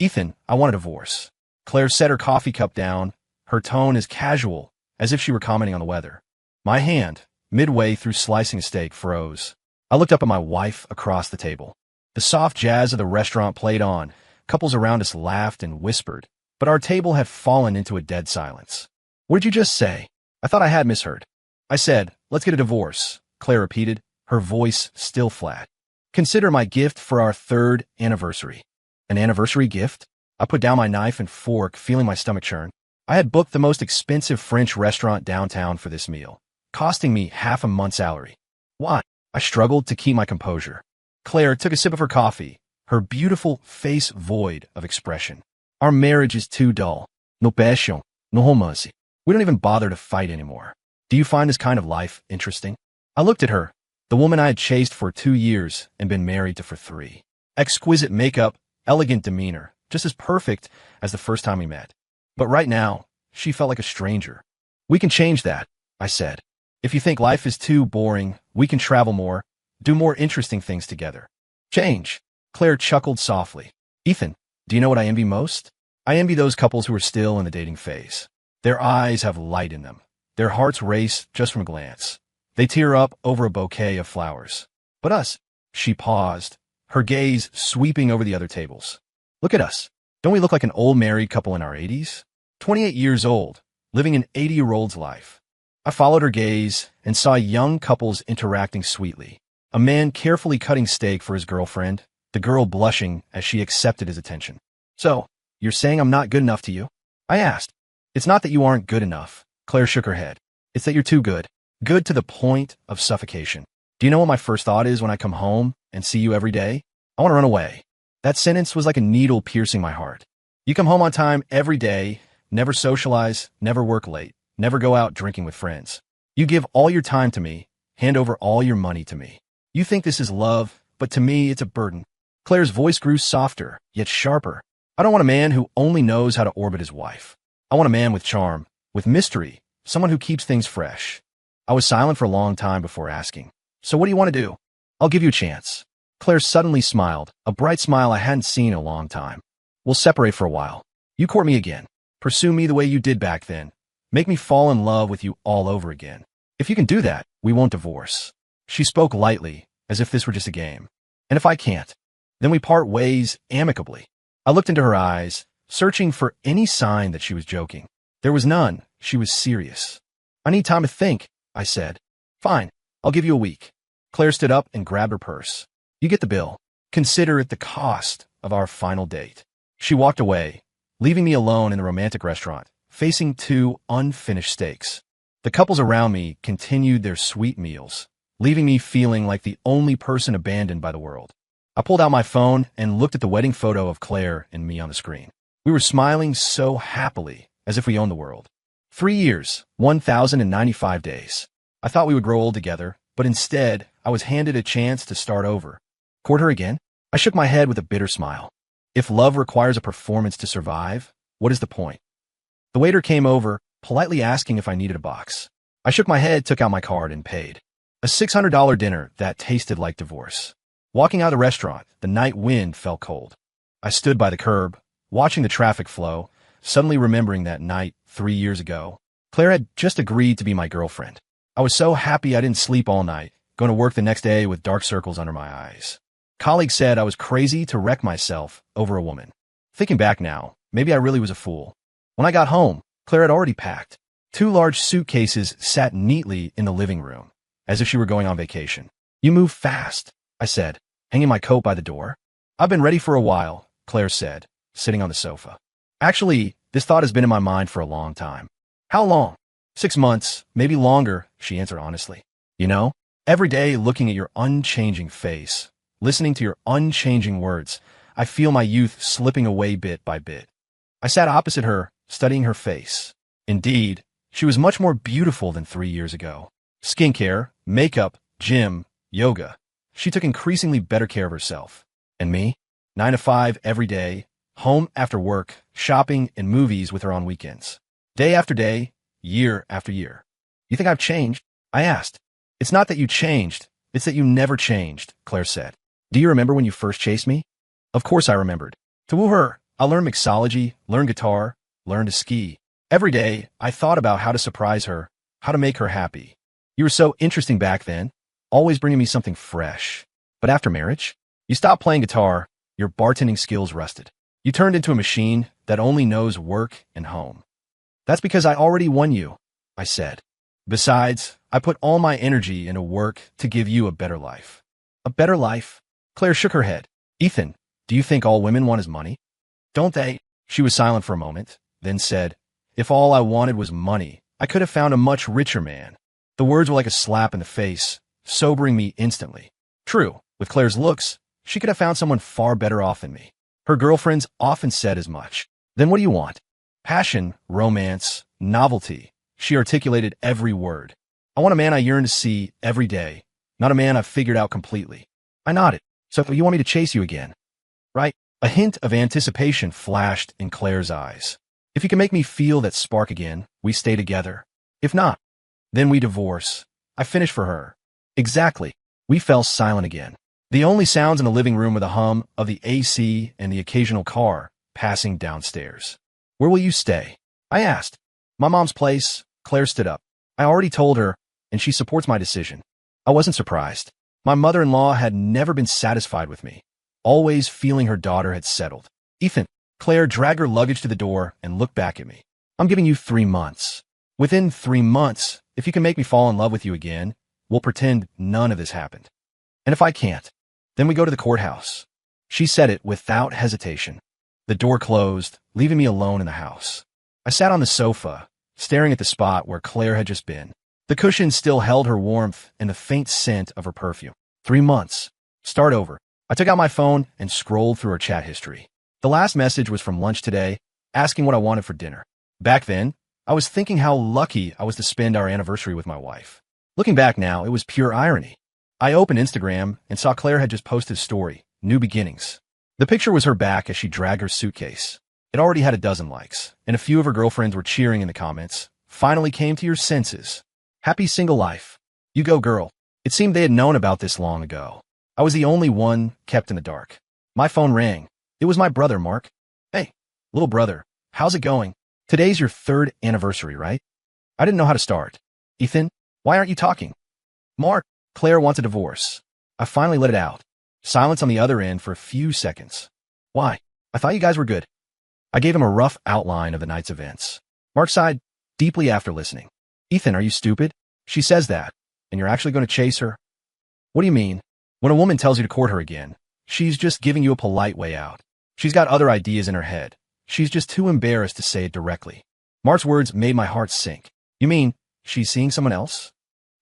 Ethan, I want a divorce. Claire set her coffee cup down, her tone as casual as if she were commenting on the weather. My hand, midway through slicing a steak, froze. I looked up at my wife across the table. The soft jazz of the restaurant played on. Couples around us laughed and whispered, but our table had fallen into a dead silence. What did you just say? I thought I had misheard. I said, let's get a divorce, Claire repeated, her voice still flat. Consider my gift for our 3rd anniversary. An anniversary gift? I put down my knife and fork, feeling my stomach churn. I had booked the most expensive French restaurant downtown for this meal, costing me half a month's salary. Why? I struggled to keep my composure. Claire took a sip of her coffee, her beautiful face void of expression. Our marriage is too dull. No passion, no romance. We don't even bother to fight anymore. Do you find this kind of life interesting? I looked at her, the woman I had chased for 2 years and been married to for 3. Exquisite makeup, elegant demeanor, just as perfect as the first time we met. But right now, she felt like a stranger. We can change that, I said. If you think life is too boring, we can travel more, do more interesting things together. Change. Claire chuckled softly. Ethan, do you know what I envy most? I envy those couples who are still in the dating phase. Their eyes have light in them. Their hearts race just from a glance. They tear up over a bouquet of flowers. But us, she paused, her gaze sweeping over the other tables. Look at us. Don't we look like an old married couple in our 80s? 28 years old, living an 80-year-old's life. I followed her gaze and saw young couples interacting sweetly. A man carefully cutting steak for his girlfriend, the girl blushing as she accepted his attention. So, you're saying I'm not good enough to you? I asked. It's not that you aren't good enough, Claire shook her head. It's that you're too good. Good to the point of suffocation. Do you know what my first thought is when I come home and see you every day? I want to run away. That sentence was like a needle piercing my heart. You come home on time every day, never socialize, never work late, never go out drinking with friends. You give all your time to me, hand over all your money to me. You think this is love, but to me it's a burden. Claire's voice grew softer, yet sharper. I don't want a man who only knows how to orbit his wife. I want a man with charm, with mystery, someone who keeps things fresh. I was silent for a long time before asking, so what do you want to do? I'll give you a chance. Claire suddenly smiled, a bright smile I hadn't seen in a long time. We'll separate for a while. You court me again. Pursue me the way you did back then. Make me fall in love with you all over again. If you can do that, we won't divorce. She spoke lightly, as if this were just a game. And if I can't, then we part ways amicably. I looked into her eyes, searching for any sign that she was joking. There was none. She was serious. I need time to think, I said. Fine, I'll give you a week. Claire stood up and grabbed her purse. You get the bill. Consider it the cost of our final date. She walked away, leaving me alone in the romantic restaurant, facing 2 unfinished steaks. The couples around me continued their sweet meals, leaving me feeling like the only person abandoned by the world. I pulled out my phone and looked at the wedding photo of Claire and me on the screen. We were smiling so happily, as if we owned the world. 3 years, 1,095 days. I thought we would grow old together, but instead, I was handed a chance to start over. Court her again? I shook my head with a bitter smile. If love requires a performance to survive, what is the point? The waiter came over, politely asking if I needed a box. I shook my head, took out my card, and paid. A $600 dinner that tasted like divorce. Walking out of the restaurant, the night wind felt cold. I stood by the curb, watching the traffic flow, suddenly remembering that night 3 years ago. Claire had just agreed to be my girlfriend. I was so happy I didn't sleep all night, going to work the next day with dark circles under my eyes. Colleagues said I was crazy to wreck myself over a woman. Thinking back now, maybe I really was a fool. When I got home, Claire had already packed. 2 large suitcases sat neatly in the living room, as if she were going on vacation. You move fast, I said, hanging my coat by the door. I've been ready for a while, Claire said, sitting on the sofa. Actually, this thought has been in my mind for a long time. How long? 6 months, maybe longer, she answered honestly. You know, every day looking at your unchanging face, listening to your unchanging words, I feel my youth slipping away bit by bit. I sat opposite her, studying her face. Indeed, she was much more beautiful than 3 years ago. Skincare, makeup, gym, yoga. She took increasingly better care of herself. And me? 9 to 5 every day, home after work, shopping and movies with her on weekends. Day after day, year after year. You think I've changed? I asked. It's not that you changed, it's that you never changed, Claire said. Do you remember when you first chased me? Of course I remembered. To woo her, I learned mixology, learned guitar, learned to ski. Every day, I thought about how to surprise her, how to make her happy. You were so interesting back then, always bringing me something fresh. But after marriage, you stopped playing guitar, your bartending skills rusted. You turned into a machine that only knows work and home. That's because I already won you, I said. Besides, I put all my energy into work to give you a better life. A better life? Claire shook her head. Ethan, do you think all women want is money? Don't they? She was silent for a moment, then said, if all I wanted was money, I could have found a much richer man. The words were like a slap in the face, sobering me instantly. True, with Claire's looks, she could have found someone far better off than me. Her girlfriends often said as much. Then what do you want? Passion, romance, novelty. She articulated every word. I want a man I yearn to see every day, not a man I've figured out completely. I nodded. So you want me to chase you again? Right? A hint of anticipation flashed in Claire's eyes. If you can make me feel that spark again, we stay together. If not, then we divorce. I finished for her. Exactly. We fell silent again. The only sounds in the living room were the hum of the AC and the occasional car passing downstairs. Where will you stay? I asked. My mom's place. Claire stood up. I already told her, and she supports my decision. I wasn't surprised. My mother-in-law had never been satisfied with me, always feeling her daughter had settled. Ethan, Claire dragged her luggage to the door and looked back at me. I'm giving you 3 months. Within 3 months, if you can make me fall in love with you again, we'll pretend none of this happened. And if I can't, then we go to the courthouse. She said it without hesitation. The door closed, leaving me alone in the house. I sat on the sofa, staring at the spot where Claire had just been. The cushion still held her warmth and the faint scent of her perfume. 3 months. Start over. I took out my phone and scrolled through her chat history. The last message was from lunch today, asking what I wanted for dinner. Back then, I was thinking how lucky I was to spend our anniversary with my wife. Looking back now, it was pure irony. I opened Instagram and saw Claire had just posted a story, New Beginnings. The picture was her back as she dragged her suitcase. It already had a dozen likes, and a few of her girlfriends were cheering in the comments. Finally came to your senses. Happy single life. You go, girl. It seemed they had known about this long ago. I was the only one kept in the dark. My phone rang. It was my brother, Mark. Hey, little brother, how's it going? Today's your 3rd anniversary, right? I didn't know how to start. Ethan, why aren't you talking? Mark, Claire wants a divorce. I finally let it out. Silence on the other end for a few seconds. Why? I thought you guys were good. I gave him a rough outline of the night's events. Mark sighed deeply after listening. Ethan, are you stupid? She says that, and you're actually going to chase her? What do you mean? When a woman tells you to court her again, she's just giving you a polite way out. She's got other ideas in her head. She's just too embarrassed to say it directly. Mark's words made my heart sink. You mean she's seeing someone else?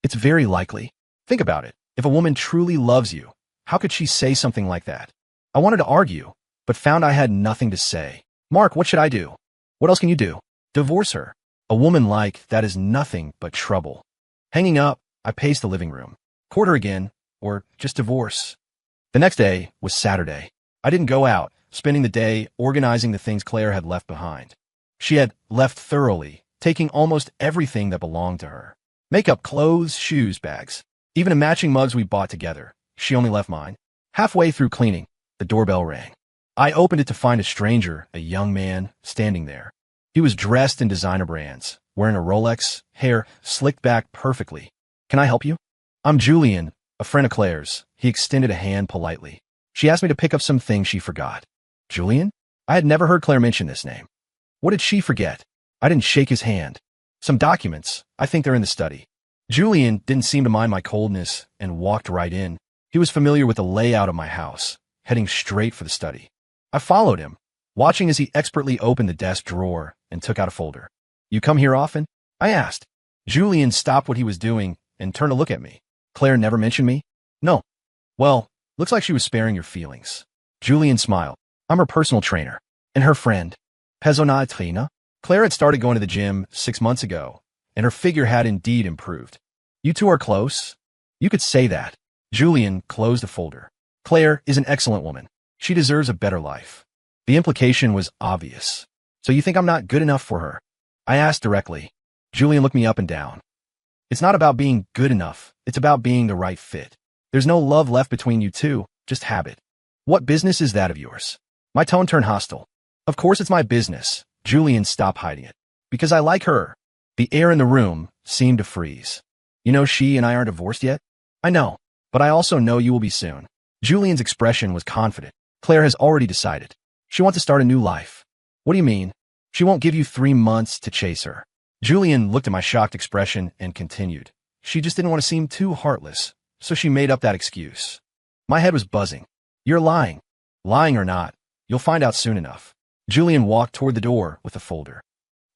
It's very likely. Think about it. If a woman truly loves you, how could she say something like that? I wanted to argue, but found I had nothing to say. Mark, what should I do? What else can you do? Divorce her. A woman like that is nothing but trouble. Hanging up, I paced the living room. Court her again, or just divorce. The next day was Saturday. I didn't go out, spending the day organizing the things Claire had left behind. She had left thoroughly, taking almost everything that belonged to her. Makeup, clothes, shoes, bags. Even the matching mugs we bought together. She only left mine. Halfway through cleaning, the doorbell rang. I opened it to find a stranger, a young man, standing there. He was dressed in designer brands, wearing a Rolex, hair slicked back perfectly. Can I help you? I'm Julian, a friend of Claire's. He extended a hand politely. She asked me to pick up some things she forgot. Julian? I had never heard Claire mention this name. What did she forget? I didn't shake his hand. Some documents. I think they're in the study. Julian didn't seem to mind my coldness and walked right in. He was familiar with the layout of my house, heading straight for the study. I followed him, watching as he expertly opened the desk drawer and took out a folder. You come here often? I asked. Julian stopped what he was doing and turned to look at me. Claire never mentioned me? No. Well, looks like she was sparing your feelings. Julian smiled. I'm her personal trainer. And her friend. Personal trainer? Claire had started going to the gym 6 months ago, and her figure had indeed improved. You two are close? You could say that. Julian closed the folder. Claire is an excellent woman. She deserves a better life. The implication was obvious. So you think I'm not good enough for her? I asked directly. Julian looked me up and down. It's not about being good enough. It's about being the right fit. There's no love left between you two, just habit. What business is that of yours? My tone turned hostile. Of course it's my business. Julian, stop hiding it. Because I like her. The air in the room seemed to freeze. You know she and I aren't divorced yet? I know, but I also know you will be soon. Julian's expression was confident. Claire has already decided. She wants to start a new life. What do you mean? She won't give you 3 months to chase her. Julian looked at my shocked expression and continued. She just didn't want to seem too heartless, so she made up that excuse. My head was buzzing. You're lying. Lying or not, you'll find out soon enough. Julian walked toward the door with a folder.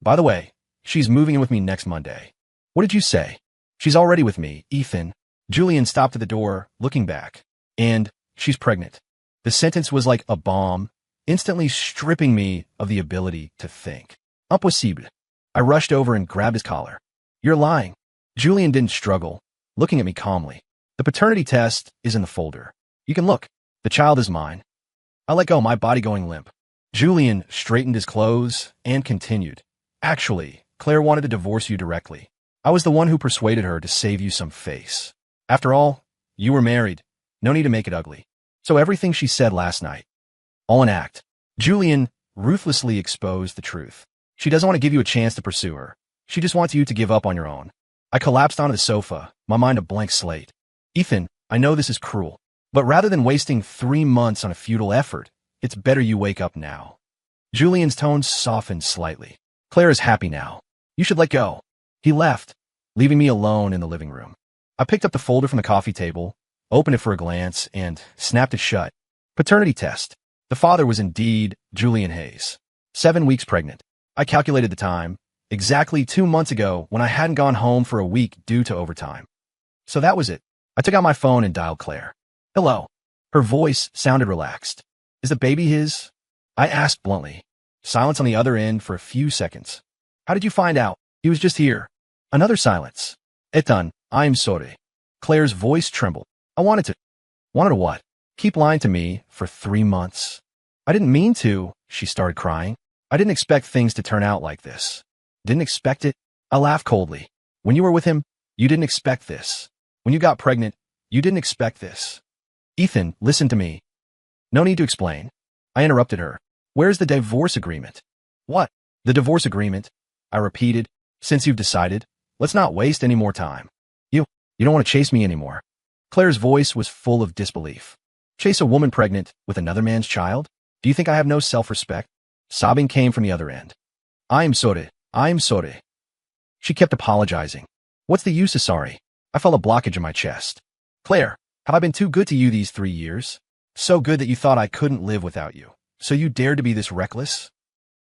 By the way, she's moving in with me next Monday. What did you say? She's already with me, Ethan. Julian stopped at the door, looking back. And she's pregnant. The sentence was like a bomb, instantly stripping me of the ability to think. Impossible. I rushed over and grabbed his collar. You're lying. Julian didn't struggle, looking at me calmly. The paternity test is in the folder. You can look. The child is mine. I let go, my body going limp. Julian straightened his clothes and continued. Actually, Claire wanted to divorce you directly. I was the one who persuaded her to save you some face. After all, you were married. No need to make it ugly. So everything she said last night, all an act. Julian ruthlessly exposed the truth. She doesn't want to give you a chance to pursue her. She just wants you to give up on your own. I collapsed onto the sofa, my mind a blank slate. Ethan, I know this is cruel, but rather than wasting 3 months on a futile effort, it's better you wake up now. Julian's tone softened slightly. Claire is happy now. You should let go. He left, leaving me alone in the living room. I picked up the folder from the coffee table, opened it for a glance, and snapped it shut. Paternity test. The father was indeed Julian Hayes. 7 weeks pregnant. I calculated the time, exactly 2 months ago when I hadn't gone home for a week due to overtime. So that was it. I took out my phone and dialed Claire. Hello. Her voice sounded relaxed. Is the baby his? I asked bluntly. Silence on the other end for a few seconds. How did you find out? He was just here. Another silence. Ethan, I'm sorry. Claire's voice trembled. I wanted to. Wanted to what? Keep lying to me for 3 months. I didn't mean to, she started crying. I didn't expect things to turn out like this. Didn't expect it? I laughed coldly. When you were with him, you didn't expect this. When you got pregnant, you didn't expect this. Ethan, listen to me. No need to explain. I interrupted her. Where's the divorce agreement? What? The divorce agreement? I repeated. Since you've decided, let's not waste any more time. You don't want to chase me anymore. Claire's voice was full of disbelief. Chase a woman pregnant with another man's child? Do you think I have no self-respect? Sobbing came from the other end. I'm sorry. I'm sorry. She kept apologizing. What's the use of sorry? I felt a blockage in my chest. Claire, have I been too good to you these 3 years? So good that you thought I couldn't live without you. So you dared to be this reckless?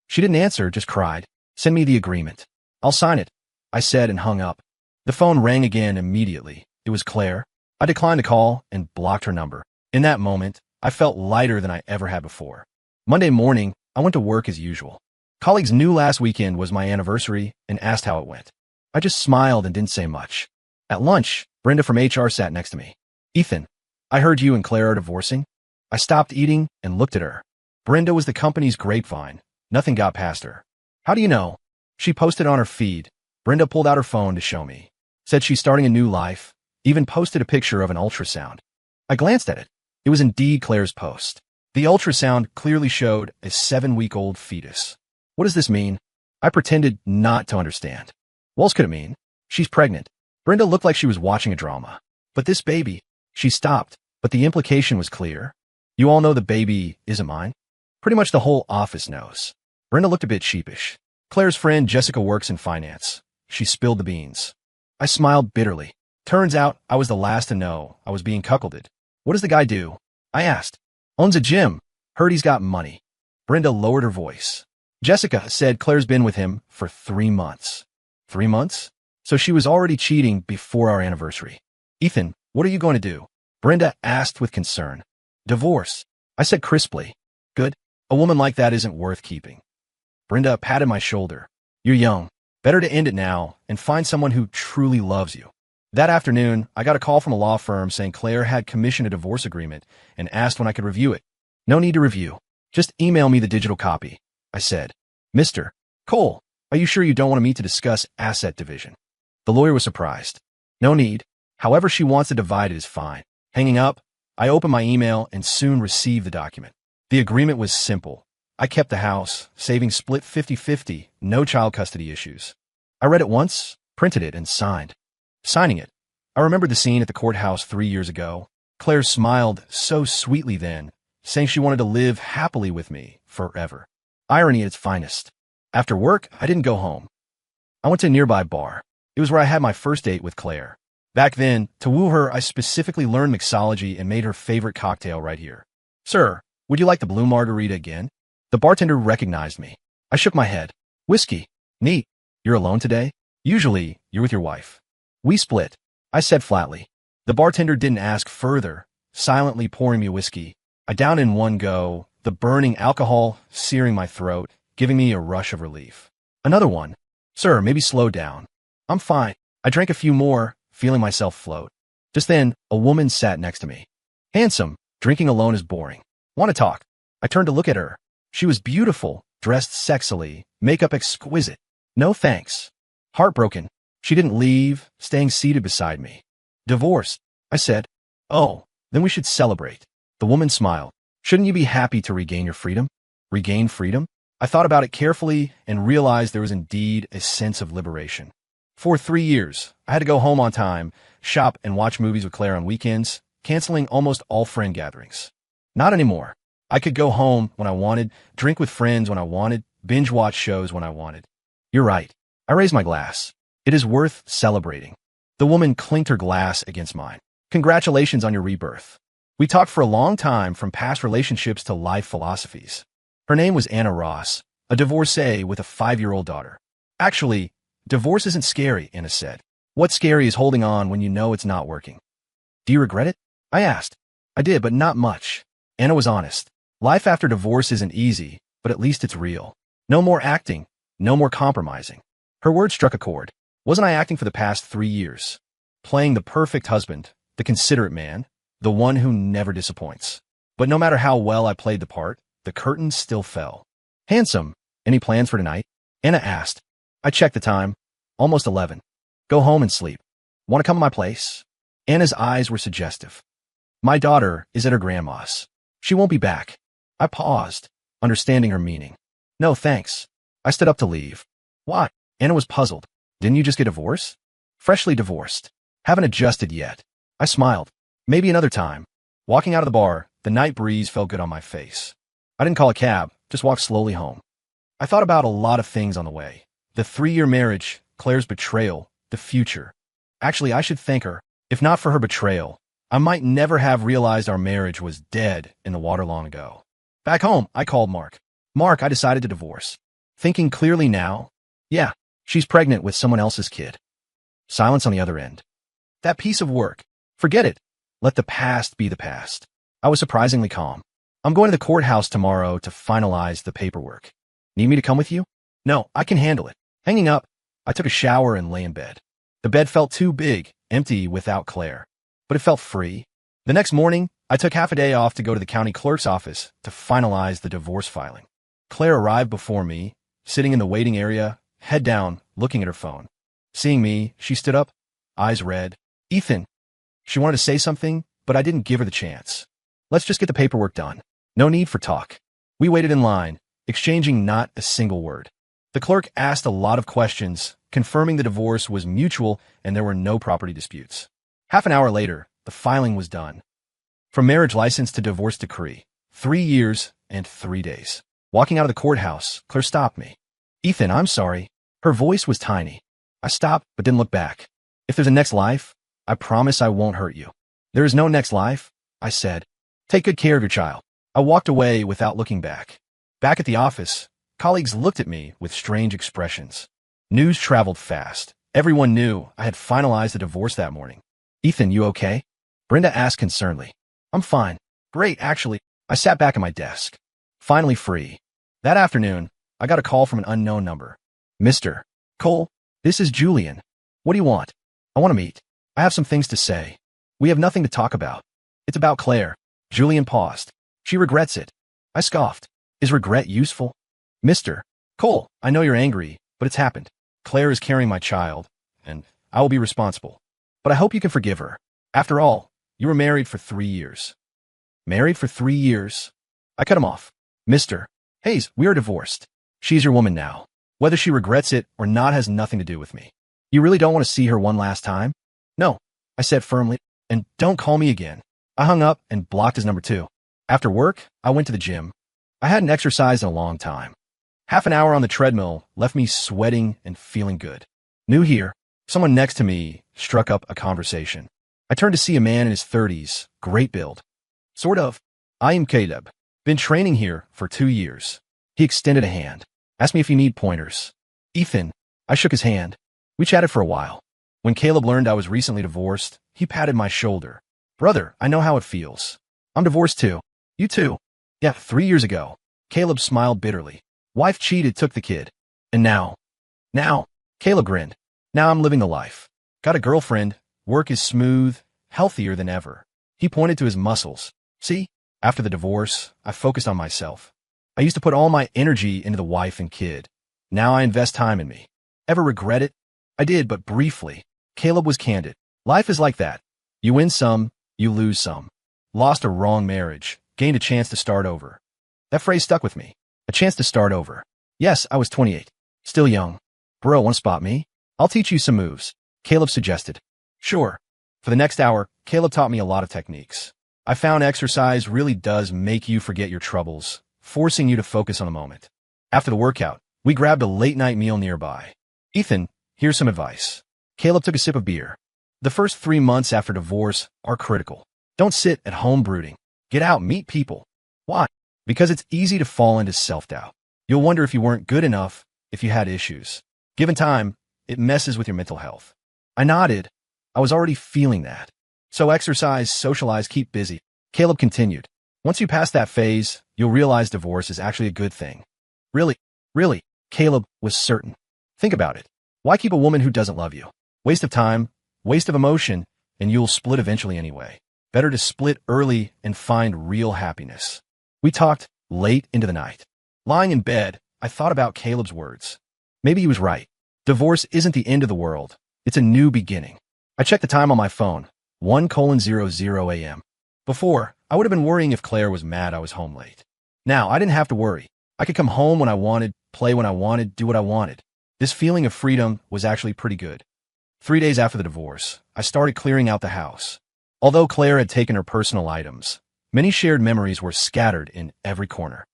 She didn't answer, just cried. Send me the agreement. I'll sign it, I said and hung up. The phone rang again immediately. It was Claire. I declined the call and blocked her number. In that moment, I felt lighter than I ever had before. Monday morning, I went to work as usual. Colleagues knew last weekend was my anniversary and asked how it went. I just smiled and didn't say much. At lunch, Brenda from HR sat next to me. Ethan, I heard you and Claire are divorcing. I stopped eating and looked at her. Brenda was the company's grapevine. Nothing got past her. How do you know? She posted on her feed. Brenda pulled out her phone to show me. Said she's starting a new life. Even posted a picture of an ultrasound. I glanced at it. It was indeed Claire's post. The ultrasound clearly showed a 7-week-old fetus. What does this mean? I pretended not to understand. What else could it mean? She's pregnant. Brenda looked like she was watching a drama. But this baby. She stopped, but the implication was clear. You all know the baby isn't mine? Pretty much the whole office knows. Brenda looked a bit sheepish. Claire's friend Jessica works in finance. She spilled the beans. I smiled bitterly. Turns out I was the last to know I was being cuckolded. What does the guy do? I asked. Owns a gym. Heard he's got money. Brenda lowered her voice. Jessica said Claire's been with him for 3 months. 3 months? So she was already cheating before our anniversary. Ethan, what are you going to do? Brenda asked with concern. Divorce. I said crisply. Good. A woman like that isn't worth keeping. Brenda patted my shoulder. You're young. Better to end it now and find someone who truly loves you. That afternoon, I got a call from a law firm saying Claire had commissioned a divorce agreement and asked when I could review it. No need to review. Just email me the digital copy, I said. Mr. Cole, are you sure you don't want to meet to discuss asset division? The lawyer was surprised. No need. However she wants to divide it is fine. Hanging up, I opened my email and soon received the document. The agreement was simple. I kept the house, saving split 50-50, no child custody issues. I read it once, printed it, and signed. Signing it, I remembered the scene at the courthouse 3 years ago. Claire smiled so sweetly then, saying she wanted to live happily with me forever. Irony at its finest. After work, I didn't go home. I went to a nearby bar. It was where I had my first date with Claire. Back then, to woo her, I specifically learned mixology and made her favorite cocktail right here. "Sir, would you like the blue margarita again?" The bartender recognized me. I shook my head. "Whiskey. Neat. You're alone today? Usually, you're with your wife." "We split," I said flatly. The bartender didn't ask further, silently pouring me whiskey. I downed in one go, the burning alcohol searing my throat, giving me a rush of relief. "Another one." "Sir, maybe slow down." "I'm fine." I drank a few more, feeling myself float. Just then, a woman sat next to me. Handsome. Drinking alone is boring. "Want to talk?" I turned to look at her. She was beautiful, dressed sexily, makeup exquisite. "No thanks." Heartbroken. She didn't leave, staying seated beside me. "Divorced," I said. "Oh, then we should celebrate." The woman smiled. "Shouldn't you be happy to regain your freedom?" Regain freedom? I thought about it carefully and realized there was indeed a sense of liberation. For 3 years, I had to go home on time, shop and watch movies with Claire on weekends, canceling almost all friend gatherings. Not anymore. I could go home when I wanted, drink with friends when I wanted, binge watch shows when I wanted. "You're right." I raised my glass. "It is worth celebrating." The woman clinked her glass against mine. "Congratulations on your rebirth." We talked for a long time, from past relationships to life philosophies. Her name was Anna Ross, a divorcee with a 5-year-old daughter. "Actually, divorce isn't scary," Anna said. "What's scary is holding on when you know it's not working." "Do you regret it?" I asked. "I did, but not much." Anna was honest. Life after divorce isn't easy, but at least it's real. No more acting, no more compromising. Her words struck a chord. Wasn't I acting for the past 3 years? Playing the perfect husband, the considerate man, the one who never disappoints. But no matter how well I played the part, the curtain still fell. "Handsome, any plans for tonight?" Anna asked. I checked the time. Almost 11. "Go home and sleep. Want to come to my place?" Anna's eyes were suggestive. "My daughter is at her grandma's. She won't be back." I paused, understanding her meaning. "No, thanks." I stood up to leave. "Why?" Anna was puzzled. "Didn't you just get divorced?" "Freshly divorced. Haven't adjusted yet." I smiled. "Maybe another time." Walking out of the bar, the night breeze felt good on my face. I didn't call a cab, just walked slowly home. I thought about a lot of things on the way. The 3-year marriage, Claire's betrayal, the future. Actually, I should thank her. If not for her betrayal, I might never have realized our marriage was dead in the water long ago. Back home, I called Mark. "Mark, I decided to divorce." Thinking clearly now, "Yeah, she's pregnant with someone else's kid." Silence on the other end. "That piece of work. Forget it. Let the past be the past." I was surprisingly calm. "I'm going to the courthouse tomorrow to finalize the paperwork. Need me to come with you?" "No, I can handle it." Hanging up, I took a shower and lay in bed. The bed felt too big, empty without Claire. But it felt free. The next morning, I took half a day off to go to the county clerk's office to finalize the divorce filing. Claire arrived before me, sitting in the waiting area, head down, looking at her phone. Seeing me, she stood up, eyes red. "Ethan." She wanted to say something, but I didn't give her the chance. "Let's just get the paperwork done. No need for talk." We waited in line, exchanging not a single word. The clerk asked a lot of questions, confirming the divorce was mutual and there were no property disputes. Half an hour later, the filing was done. From marriage license to divorce decree. 3 years and 3 days. Walking out of the courthouse, Claire stopped me. "Ethan, I'm sorry." Her voice was tiny. I stopped but didn't look back. "If there's a next life, I promise I won't hurt you." "There is no next life," I said. "Take good care of your child." I walked away without looking back. Back at the office, colleagues looked at me with strange expressions. News traveled fast. Everyone knew I had finalized the divorce that morning. "Ethan, you okay?" Brenda asked concernedly. "I'm fine. Great, actually." I sat back at my desk. Finally free. That afternoon, I got a call from an unknown number. "Mr. Cole, this is Julian. What do you want?" "I want to meet. I have some things to say." "We have nothing to talk about. It's about Claire." Julian paused. "She regrets it." I scoffed. "Is regret useful?" "Mr. Cole, I know you're angry, but it's happened. Claire is carrying my child, and I will be responsible. But I hope you can forgive her. After all, you were married for 3 years." "Married for 3 years?" I cut him off. "Mr. Hayes, we are divorced. She's your woman now. Whether she regrets it or not has nothing to do with me. You really don't want to see her one last time? No, I said firmly, and don't call me again. I hung up and blocked his number 2. After work, I went to the gym. I hadn't exercised in a long time. Half an hour on the treadmill left me sweating and feeling good. New here, someone next to me struck up a conversation. I turned to see a man in his 30s, great build. Sort of. I am Caleb. Been training here for 2 years. He extended a hand. Asked me if you need pointers. Ethan. I shook his hand. We chatted for a while. When Caleb learned I was recently divorced, he patted my shoulder. Brother, I know how it feels. I'm divorced too. You too. Yeah, 3 years ago. Caleb smiled bitterly. Wife cheated, took the kid. And now? Caleb grinned. Now I'm living the life. Got a girlfriend. Work is smooth, healthier than ever. He pointed to his muscles. See? After the divorce, I focused on myself. I used to put all my energy into the wife and kid. Now I invest time in me. Ever regret it? I did, but briefly. Caleb was candid. Life is like that. You win some, you lose some. Lost a wrong marriage, gained a chance to start over. That phrase stuck with me. A chance to start over. Yes, I was 28. Still young. Bro, want to spot me? I'll teach you some moves. Caleb suggested. Sure. For the next hour, Caleb taught me a lot of techniques. I found exercise really does make you forget your troubles, forcing you to focus on the moment. After the workout, we grabbed a late-night meal nearby. Ethan, here's some advice. Caleb took a sip of beer. The first 3 months after divorce are critical. Don't sit at home brooding. Get out, meet people. Why? Because it's easy to fall into self-doubt. You'll wonder if you weren't good enough, if you had issues. Given time, it messes with your mental health. I nodded. I was already feeling that. So exercise, socialize, keep busy. Caleb continued. Once you pass that phase, you'll realize divorce is actually a good thing. Really? Caleb was certain. Think about it. Why keep a woman who doesn't love you? Waste of time, waste of emotion, and you'll split eventually anyway. Better to split early and find real happiness. We talked late into the night. Lying in bed, I thought about Caleb's words. Maybe he was right. Divorce isn't the end of the world. It's a new beginning. I checked the time on my phone. 1:00 a.m. Before, I would have been worrying if Claire was mad I was home late. Now, I didn't have to worry. I could come home when I wanted, play when I wanted, do what I wanted. This feeling of freedom was actually pretty good. 3 days after the divorce, I started clearing out the house. Although Claire had taken her personal items, many shared memories were scattered in every corner.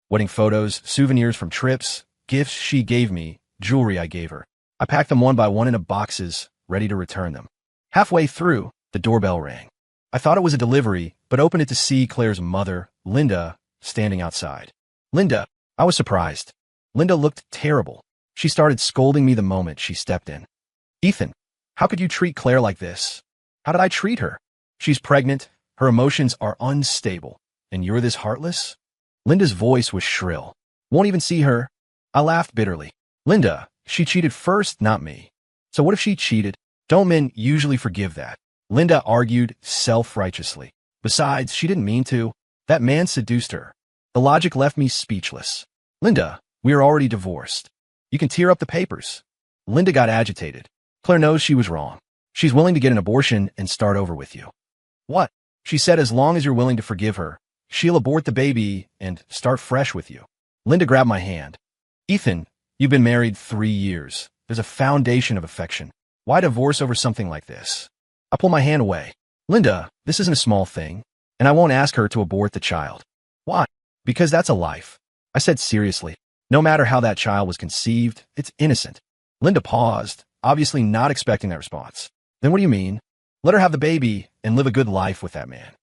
Wedding photos, souvenirs from trips, gifts she gave me, jewelry I gave her. I packed them one by one into boxes, ready to return them. Halfway through, the doorbell rang. I thought it was a delivery, but opened it to see Claire's mother, Linda, standing outside. Linda, I was surprised. Linda looked terrible. She started scolding me the moment she stepped in. Ethan, how could you treat Claire like this? How did I treat her? She's pregnant, her emotions are unstable, and you're this heartless? Linda's voice was shrill. Won't even see her? I laughed bitterly. Linda, she cheated first, not me. So what if she cheated? Don't men usually forgive that? Linda argued self-righteously. Besides, she didn't mean to. That man seduced her. The logic left me speechless. Linda, we are already divorced. You can tear up the papers. Linda got agitated. Claire knows she was wrong. She's willing to get an abortion and start over with you. What? She said as long as you're willing to forgive her, she'll abort the baby and start fresh with you. Linda grabbed my hand. Ethan, you've been married 3 years. There's a foundation of affection. Why divorce over something like this? I pull my hand away. Linda, this isn't a small thing, and I won't ask her to abort the child. Why? Because that's a life. I said seriously. No matter how that child was conceived, it's innocent. Linda paused, obviously not expecting that response. Then what do you mean? Let her have the baby and live a good life with that man.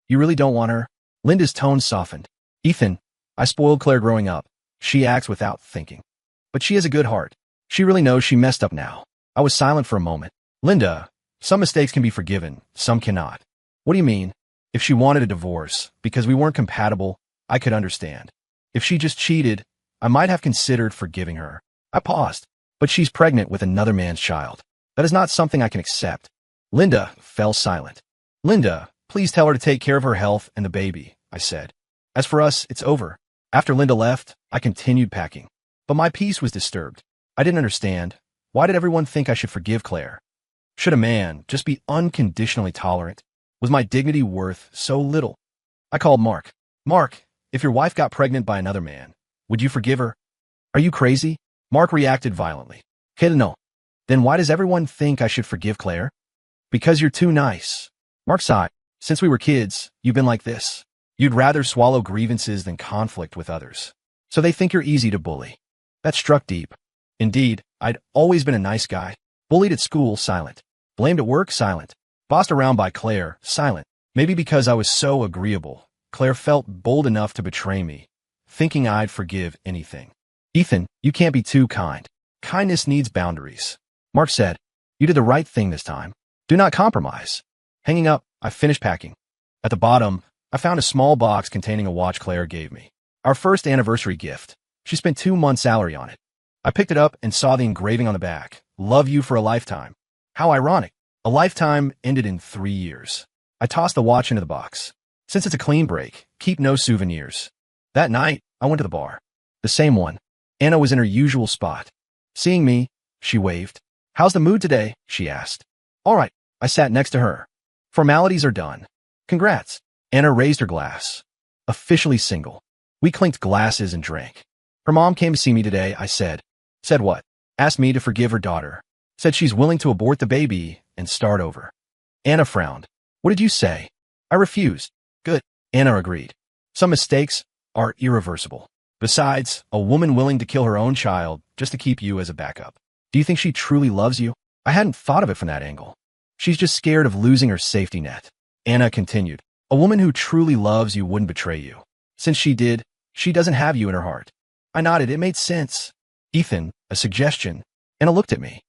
You really don't want her? Linda's tone softened. Ethan, I spoiled Claire growing up. She acts without thinking. But she has a good heart. She really knows she messed up now. I was silent for a moment. Linda, some mistakes can be forgiven, some cannot. What do you mean? If she wanted a divorce, because we weren't compatible, I could understand. If she just cheated, I might have considered forgiving her. I paused. But she's pregnant with another man's child. That is not something I can accept. Linda fell silent. Linda, please tell her to take care of her health and the baby, I said. As for us, it's over. After Linda left, I continued packing. But my peace was disturbed. I didn't understand. Why did everyone think I should forgive Claire? Should a man just be unconditionally tolerant? Was my dignity worth so little? I called Mark. Mark, if your wife got pregnant by another man, Would you forgive her? Are you crazy? Mark reacted violently. Hell no. Then why does everyone think I should forgive Claire? Because you're too nice. Mark sighed. Since we were kids, you've been like this. You'd rather swallow grievances than conflict with others. So they think you're easy to bully. That struck deep. Indeed, I'd always been a nice guy. Bullied at school, silent. Blamed at work, silent. Bossed around by Claire, silent. Maybe because I was so agreeable, Claire felt bold enough to betray me, thinking I'd forgive anything. Ethan, you can't be too kind. Kindness needs boundaries. Mark said, you did the right thing this time. Do not compromise. Hanging up, I finished packing. At the bottom, I found a small box containing a watch Claire gave me. Our first anniversary gift. She spent 2 months' salary on it. I picked it up and saw the engraving on the back. Love you for a lifetime. How ironic. A lifetime ended in 3 years. I tossed the watch into the box. Since it's a clean break, keep no souvenirs. That night, I went to the bar. The same one. Anna was in her usual spot. Seeing me, she waved. How's the mood today? She asked. All right. I sat next to her. Formalities are done. Congrats. Anna raised her glass. Officially single. We clinked glasses and drank. Her mom came to see me today, I said. Said what? Asked me to forgive her daughter. Said she's willing to abort the baby and start over. Anna frowned. What did you say? I refused. Good. Anna agreed. Some mistakes are irreversible. Besides, a woman willing to kill her own child just to keep you as a backup. Do you think she truly loves you? I hadn't thought of it from that angle. She's just scared of losing her safety net. Anna continued. A woman who truly loves you wouldn't betray you. Since she did, she doesn't have you in her heart. I nodded. It made sense. Ethan, a suggestion. Anna looked at me.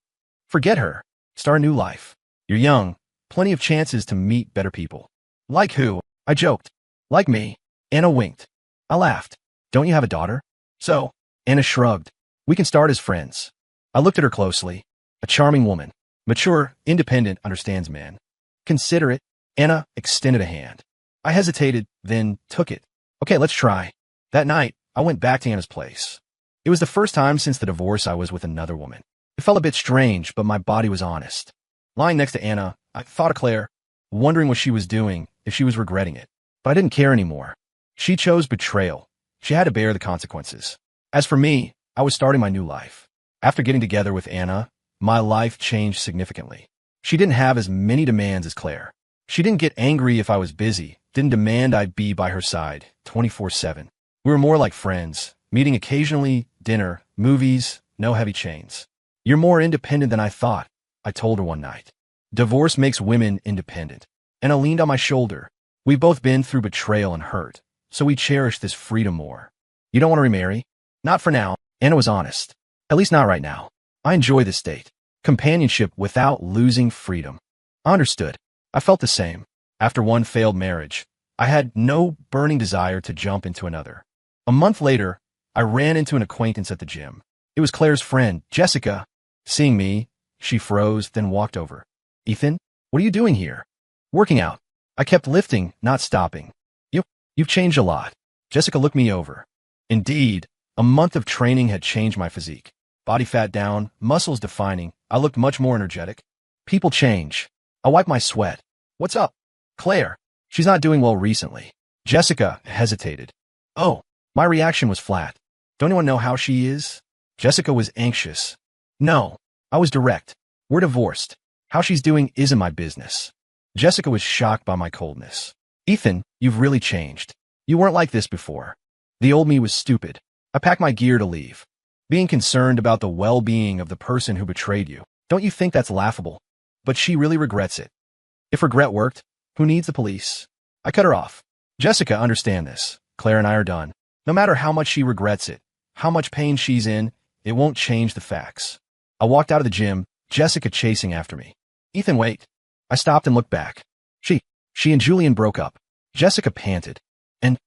Forget her. Start a new life. You're young. Plenty of chances to meet better people. Like who? I joked. Like me. Anna winked. I laughed. Don't you have a daughter? So, Anna shrugged. We can start as friends. I looked at her closely. A charming woman. Mature, independent, understands men. Considerate. Anna extended a hand. I hesitated, then took it. Okay, let's try. That night, I went back to Anna's place. It was the first time since the divorce I was with another woman. It felt a bit strange, but my body was honest. Lying next to Anna, I thought of Claire, wondering what she was doing, if she was regretting it. But I didn't care anymore. She chose betrayal. She had to bear the consequences. As for me, I was starting my new life. After getting together with Anna, my life changed significantly. She didn't have as many demands as Claire. She didn't get angry if I was busy, didn't demand I be by her side 24/7. We were more like friends, meeting occasionally, dinner, movies, no heavy chains. You're more independent than I thought, I told her one night. Divorce makes women independent. Anna leaned on my shoulder. We've both been through betrayal and hurt, so we cherish this freedom more. You don't want to remarry? Not for now. Anna was honest. At least not right now. I enjoy this date. Companionship without losing freedom. I understood. I felt the same. After one failed marriage, I had no burning desire to jump into another. A month later, I ran into an acquaintance at the gym. It was Claire's friend, Jessica. Seeing me, she froze, then walked over. Ethan, what are you doing here? Working out. I kept lifting, not stopping. You've changed a lot. Jessica looked me over. Indeed, a month of training had changed my physique. Body fat down, muscles defining. I looked much more energetic. People change. I wiped my sweat. What's up? Claire. She's not doing well recently. Jessica hesitated. Oh, my reaction was flat. Don't anyone know how she is? Jessica was anxious. No, I was direct. We're divorced. How she's doing isn't my business. Jessica was shocked by my coldness. Ethan, you've really changed. You weren't like this before. The old me was stupid. I packed my gear to leave. Being concerned about the well-being of the person who betrayed you. Don't you think that's laughable? But she really regrets it. If regret worked, who needs the police? I cut her off. Jessica, understand this. Claire and I are done. No matter how much she regrets it, how much pain she's in, it won't change the facts. I walked out of the gym, Jessica chasing after me. Ethan, wait. I stopped and looked back. She and Julian broke up. Jessica panted. And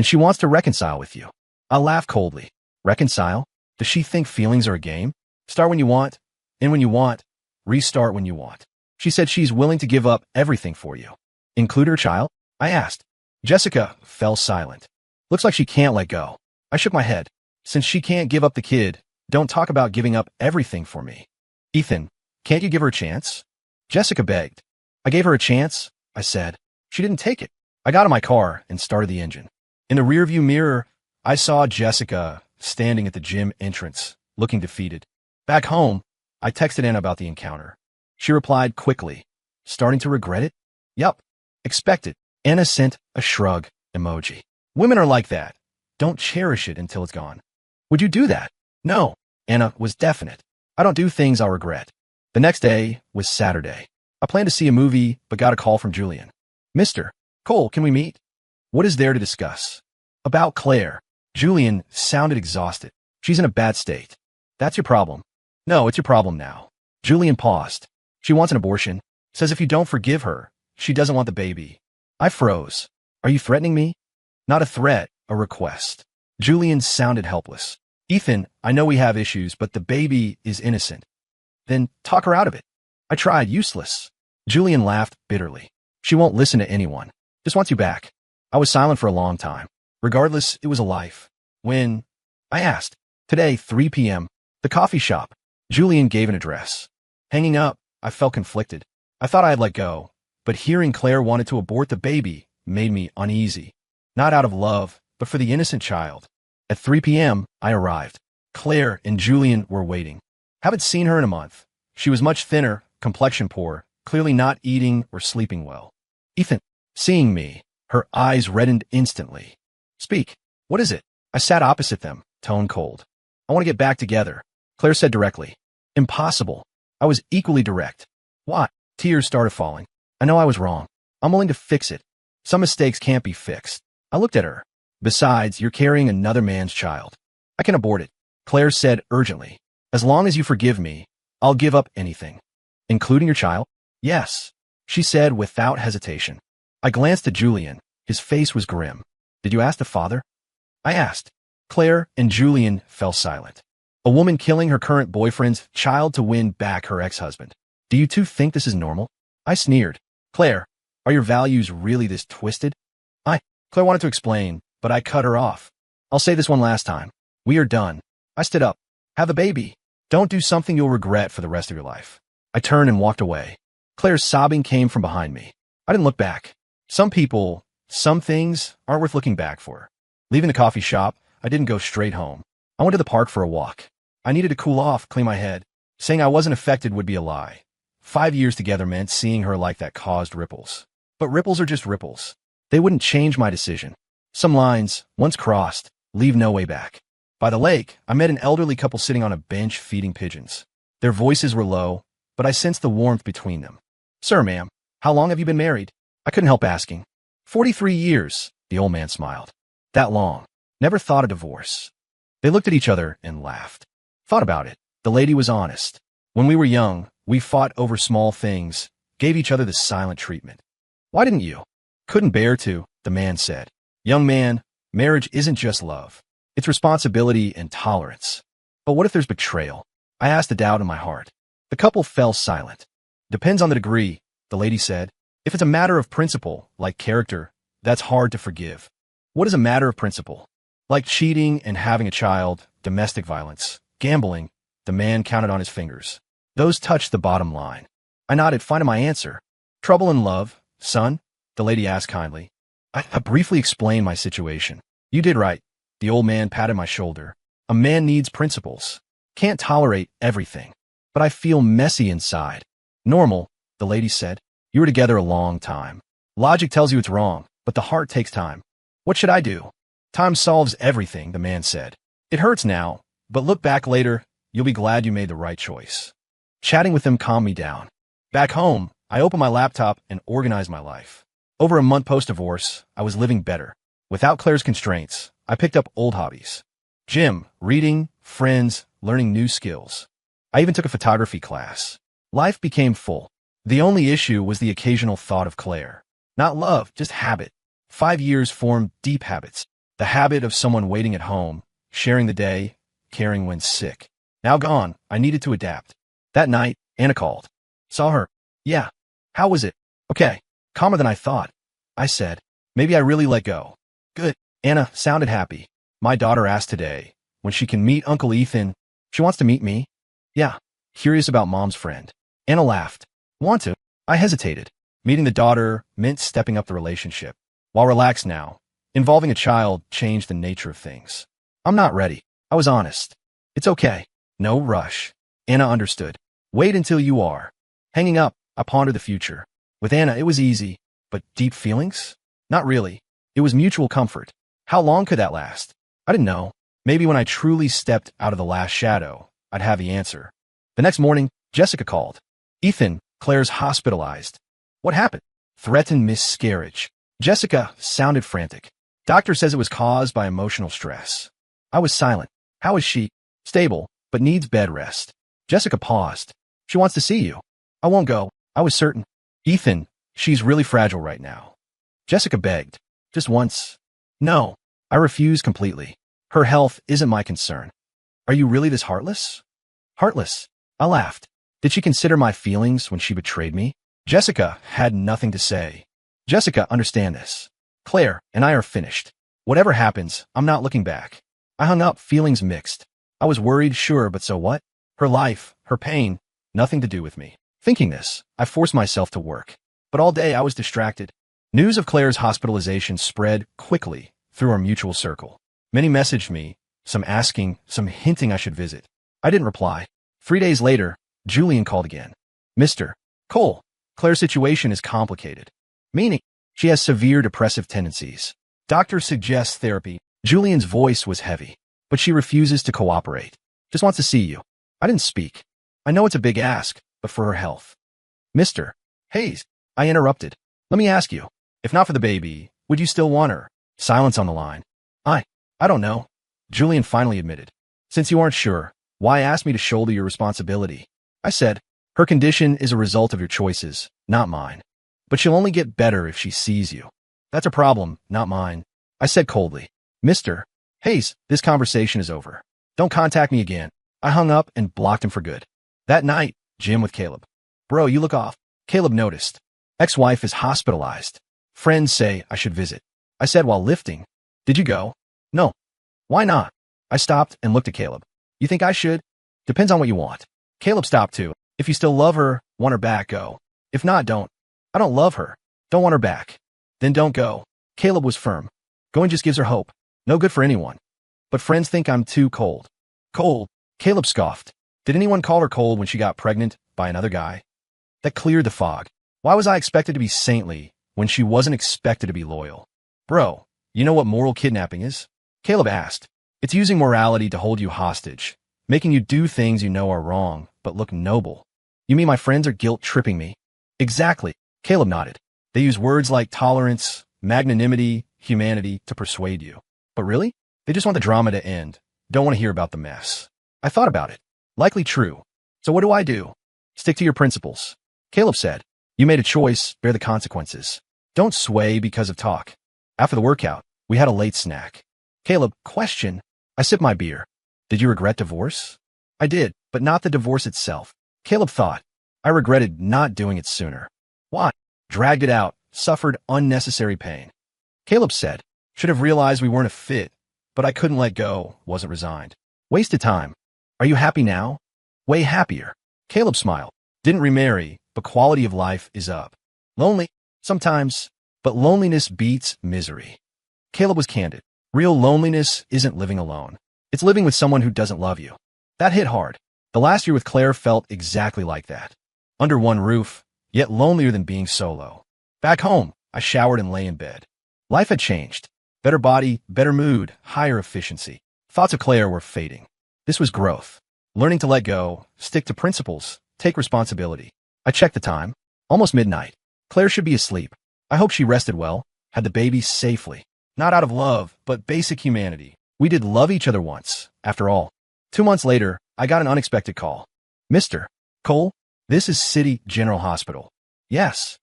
she wants to reconcile with you. I laughed coldly. Reconcile? Does she think feelings are a game? Start when you want, end when you want, restart when you want. She said she's willing to give up everything for you. Include her child? I asked. Jessica fell silent. Looks like she can't let go. I shook my head. Since she can't give up the kid, don't talk about giving up everything for me. Ethan, can't you give her a chance? Jessica begged. I gave her a chance, I said. She didn't take it. I got in my car and started the engine. In the rearview mirror, I saw Jessica standing at the gym entrance, looking defeated. Back home, I texted Anna about the encounter. She replied quickly. Starting to regret it? Yup. Expect it. Anna sent a shrug emoji. Women are like that. Don't cherish it until it's gone. Would you do that? No. Anna was definite. I don't do things I'll regret. The next day was Saturday. I planned to see a movie, but got a call from Julian. Mr. Cole, can we meet? What is there to discuss? About Claire. Julian sounded exhausted. She's in a bad state. That's your problem. No, it's your problem now. Julian paused. She wants an abortion. Says if you don't forgive her, she doesn't want the baby. I froze. Are you threatening me? Not a threat, a request. Julian sounded helpless. Ethan, I know we have issues, but the baby is innocent. Then talk her out of it. I tried, useless. Julian laughed bitterly. She won't listen to anyone. Just wants you back. I was silent for a long time. Regardless, it was a life. When? I asked. Today, 3 p.m. The coffee shop. Julian gave an address. Hanging up, I felt conflicted. I thought I had let go, but hearing Claire wanted to abort the baby made me uneasy. Not out of love, but for the innocent child. At 3 p.m., I arrived. Claire and Julian were waiting. Haven't seen her in a month. She was much thinner, complexion poor, clearly not eating or sleeping well. Ethan, seeing me, her eyes reddened instantly. Speak. What is it? I sat opposite them, tone cold. I want to get back together. Claire said directly. Impossible. I was equally direct. Why? Tears started falling. I know I was wrong. I'm willing to fix it. Some mistakes can't be fixed. I looked at her. Besides, you're carrying another man's child. I can abort it. Claire said urgently. As long as you forgive me, I'll give up anything. Including your child? Yes, she said without hesitation. I glanced at Julian. His face was grim. Did you ask the father? I asked. Claire and Julian fell silent. A woman killing her current boyfriend's child to win back her ex-husband. Do you two think this is normal? I sneered. Claire, are your values really this twisted? Claire wanted to explain, but I cut her off. I'll say this one last time. We are done. I stood up. Have a baby. Don't do something you'll regret for the rest of your life. I turned and walked away. Claire's sobbing came from behind me. I didn't look back. Some people, some things aren't worth looking back for. Leaving the coffee shop, I didn't go straight home. I went to the park for a walk. I needed to cool off, clean my head. Saying I wasn't affected would be a lie. 5 years together meant seeing her like that caused ripples. But ripples are just ripples. They wouldn't change my decision. Some lines, once crossed, leave no way back. By the lake, I met an elderly couple sitting on a bench feeding pigeons. Their voices were low, but I sensed the warmth between them. Sir, ma'am, how long have you been married? I couldn't help asking. 43 years, the old man smiled. That long. Never thought of divorce. They looked at each other and laughed. Thought about it. The lady was honest. When we were young, we fought over small things, gave each other the silent treatment. Why didn't you? Couldn't bear to, the man said. Young man, marriage isn't just love. It's responsibility and tolerance. But what if there's betrayal? I asked the doubt in my heart. The couple fell silent. Depends on the degree, the lady said. If it's a matter of principle, like character, that's hard to forgive. What is a matter of principle? Like cheating and having a child, domestic violence, gambling, the man counted on his fingers. Those touched the bottom line. I nodded, finding my answer. Trouble in love, son? The lady asked kindly. I briefly explained my situation. You did right. The old man patted my shoulder. A man needs principles. Can't tolerate everything. But I feel messy inside. Normal, the lady said. You were together a long time. Logic tells you it's wrong, but the heart takes time. What should I do? Time solves everything, the man said. It hurts now, but look back later, you'll be glad you made the right choice. Chatting with him calmed me down. Back home, I opened my laptop and organized my life. Over a month post-divorce, I was living better. Without Claire's constraints, I picked up old hobbies. Gym, reading, friends, learning new skills. I even took a photography class. Life became full. The only issue was the occasional thought of Claire. Not love, just habit. 5 years formed deep habits. The habit of someone waiting at home, sharing the day, caring when sick. Now gone, I needed to adapt. That night, Anna called. Saw her. Yeah. How was it? Okay. Calmer than I thought. I said, maybe I really let go. Good. Anna sounded happy. My daughter asked today, when she can meet Uncle Ethan. She wants to meet me? Yeah. Curious about mom's friend. Anna laughed. Want to? I hesitated. Meeting the daughter meant stepping up the relationship. While relaxed now, involving a child changed the nature of things. I'm not ready. I was honest. It's okay. No rush. Anna understood. Wait until you are. Hanging up, I pondered the future. With Anna, it was easy, but deep feelings? Not really. It was mutual comfort. How long could that last? I didn't know. Maybe when I truly stepped out of the last shadow, I'd have the answer. The next morning, Jessica called. Ethan, Claire's hospitalized. What happened? Threatened miscarriage. Jessica sounded frantic. Doctor says it was caused by emotional stress. I was silent. How is she? Stable, but needs bed rest. Jessica paused. She wants to see you. I won't go. I was certain. Ethan, she's really fragile right now. Jessica begged. Just once. No. I refused completely. Her health isn't my concern. Are you really this heartless? Heartless. I laughed. Did she consider my feelings when she betrayed me? Jessica had nothing to say. Jessica, understand this. Claire and I are finished. Whatever happens, I'm not looking back. I hung up, feelings mixed. I was worried, sure, but so what? Her life, her pain, nothing to do with me. Thinking this, I forced myself to work. But all day I was distracted. News of Claire's hospitalization spread quickly through our mutual circle. Many messaged me, some asking, some hinting I should visit. I didn't reply. 3 days later, Julian called again. Mr. Cole, Claire's situation is complicated. Meaning, she has severe depressive tendencies. Doctor suggests therapy. Julian's voice was heavy, but she refuses to cooperate. Just wants to see you. I didn't speak. I know it's a big ask, but for her health. Mr. Hayes, I interrupted. Let me ask you, if not for the baby, would you still want her? Silence on the line. I don't know. Julian finally admitted. Since you aren't sure, why ask me to shoulder your responsibility? I said, her condition is a result of your choices, not mine. But she'll only get better if she sees you. That's a problem, not mine. I said coldly. Mr. Hayes, this conversation is over. Don't contact me again. I hung up and blocked him for good. That night, gym with Caleb. Bro, you look off. Caleb noticed. Ex-wife is hospitalized. Friends say I should visit. I said while lifting. Did you go? No. Why not? I stopped and looked at Caleb. You think I should? Depends on what you want. Caleb stopped too. If you still love her, want her back, go. If not, don't. I don't love her. Don't want her back. Then don't go. Caleb was firm. Going just gives her hope. No good for anyone. But friends think I'm too cold. Cold? Caleb scoffed. Did anyone call her cold when she got pregnant by another guy? That cleared the fog. Why was I expected to be saintly when she wasn't expected to be loyal? Bro, you know what moral kidnapping is? Caleb asked. It's using morality to hold you hostage, making you do things you know are wrong, but look noble. You mean my friends are guilt-tripping me? Exactly. Caleb nodded. They use words like tolerance, magnanimity, humanity to persuade you. But really? They just want the drama to end. Don't want to hear about the mess. I thought about it. Likely true. So what do? Stick to your principles. Caleb said. You made a choice, bear the consequences. Don't sway because of talk. After the workout, we had a late snack. Caleb, question. I sipped my beer. Did you regret divorce? I did, but not the divorce itself. Caleb thought. I regretted not doing it sooner. Why? Dragged it out, suffered unnecessary pain. Caleb said. Should have realized we weren't a fit, but I couldn't let go, wasn't resigned. Wasted time. Are you happy now? Way happier. Caleb smiled. Didn't remarry, but quality of life is up. Lonely? Sometimes, but loneliness beats misery. Caleb was candid. Real loneliness isn't living alone. It's living with someone who doesn't love you. That hit hard. The last year with Claire felt exactly like that. Under one roof, yet lonelier than being solo. Back home, I showered and lay in bed. Life had changed. Better body, better mood, higher efficiency. Thoughts of Claire were fading. This was growth. Learning to let go, stick to principles, take responsibility. I checked the time. Almost midnight. Claire should be asleep. I hope she rested well, had the baby safely. Not out of love, but basic humanity. We did love each other once, after all. 2 months later, I got an unexpected call. Mr. Cole, this is City General Hospital. Yes.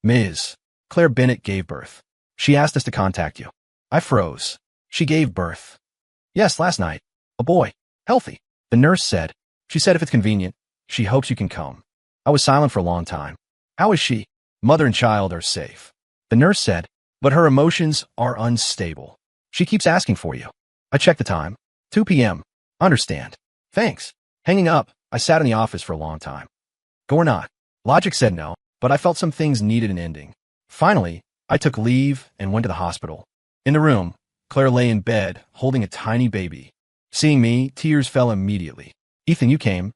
Ms. Claire Bennett gave birth. She asked us to contact you. I froze. She gave birth. Yes, last night. A boy. Healthy. The nurse said. She said if it's convenient, she hopes you can come. I was silent for a long time. How is she? Mother and child are safe. The nurse said, but her emotions are unstable. She keeps asking for you. I checked the time. 2 p.m. Understand. Thanks. Hanging up, I sat in the office for a long time. Go or not. Logic said no, but I felt some things needed an ending. Finally, I took leave and went to the hospital. In the room, Claire lay in bed, holding a tiny baby. Seeing me, tears fell immediately. Ethan, you came.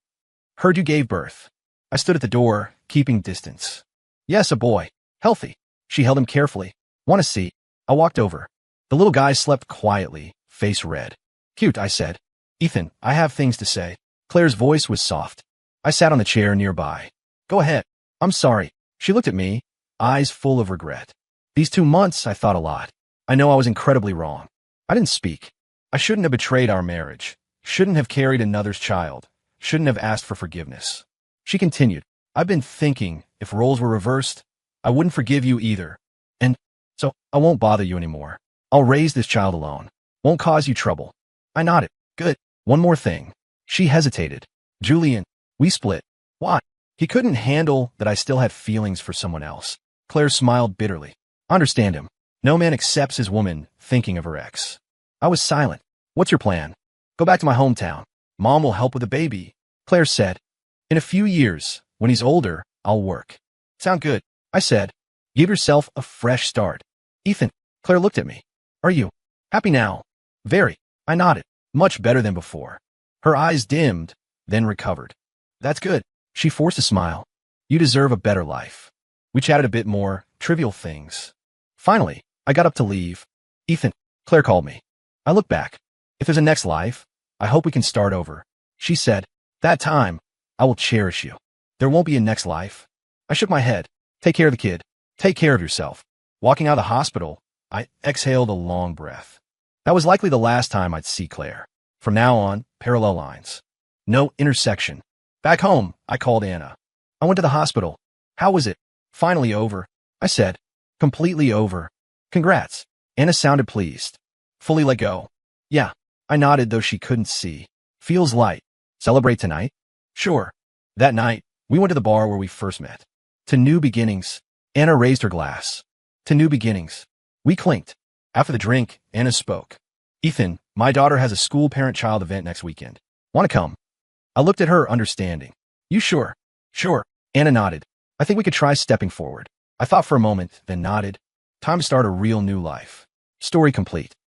Heard you gave birth. I stood at the door, keeping distance. Yes, a boy. Healthy. She held him carefully. Want a seat? I walked over. The little guy slept quietly, face red. Cute, I said. Ethan, I have things to say. Claire's voice was soft. I sat on the chair nearby. Go ahead. I'm sorry. She looked at me, eyes full of regret. These 2 months, I thought a lot. I know I was incredibly wrong. I didn't speak. I shouldn't have betrayed our marriage. Shouldn't have carried another's child. Shouldn't have asked for forgiveness. She continued. I've been thinking, if roles were reversed, I wouldn't forgive you either. And so I won't bother you anymore. I'll raise this child alone. Won't cause you trouble. I nodded. Good. One more thing. She hesitated. Julian, we split. Why? He couldn't handle that I still had feelings for someone else. Claire smiled bitterly. Understand him. No man accepts his woman thinking of her ex. I was silent. What's your plan? Go back to my hometown. Mom will help with the baby. Claire said. In a few years, when he's older, I'll work. Sound good, I said. Give yourself a fresh start. Ethan, Claire looked at me. Are you happy now? Very. I nodded. Much better than before. Her eyes dimmed, then recovered. That's good. She forced a smile. You deserve a better life. We chatted a bit more, trivial things. Finally, I got up to leave. Ethan, Claire called me. I looked back. If there's a next life, I hope we can start over. She said, that time, I will cherish you. There won't be a next life. I shook my head. Take care of the kid. Take care of yourself. Walking out of the hospital, I exhaled a long breath. That was likely the last time I'd see Claire. From now on, parallel lines. No intersection. Back home, I called Anna. I went to the hospital. How was it? Finally over, I said. Completely over. Congrats. Anna sounded pleased. Fully let go. Yeah. I nodded, though she couldn't see. Feels light. Celebrate tonight? Sure. That night, we went to the bar where we first met. To new beginnings. Anna raised her glass. To new beginnings. We clinked. After the drink, Anna spoke. Ethan, my daughter has a school parent-child event next weekend. Want to come? I looked at her, understanding. You sure? Sure. Anna nodded. I think we could try stepping forward. I thought for a moment, then nodded. Time to start a real new life. Story complete.